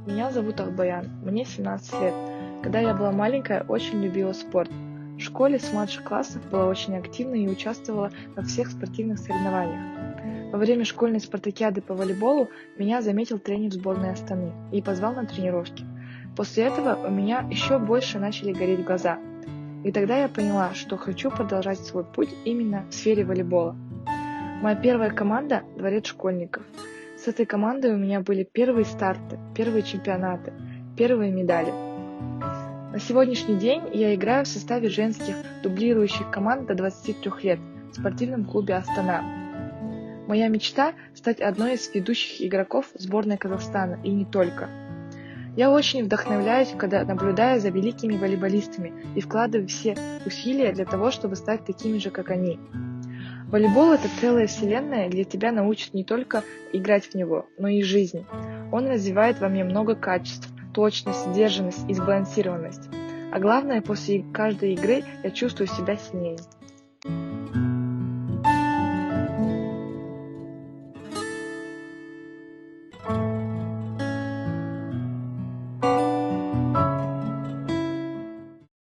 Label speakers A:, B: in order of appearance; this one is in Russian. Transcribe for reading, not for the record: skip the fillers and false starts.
A: Меня зовут Албаян, мне 17 лет. Когда я была маленькая, очень любила спорт. В школе с младших классов была очень активна и участвовала во всех спортивных соревнованиях. Во время школьной спартакиады по волейболу меня заметил тренер сборной Астаны и позвал на тренировки. После этого у меня еще больше начали гореть глаза. И тогда я поняла, что хочу продолжать свой путь именно в сфере волейбола. Моя первая команда – Дворец школьников. С этой командой у меня были первые старты, первые чемпионаты, первые медали. На сегодняшний день я играю в составе женских дублирующих команд до 23 лет в спортивном клубе «Астана». Моя мечта – стать одной из ведущих игроков сборной Казахстана и не только. Я очень вдохновляюсь, когда наблюдаю за великими волейболистами и вкладываю все усилия для того, чтобы стать такими же, как они. Волейбол – это целая вселенная, где тебя научат не только играть в него, но и жизнь. Он развивает во мне много качеств – точность, сдержанность и сбалансированность. А главное, после каждой игры я чувствую себя сильнее.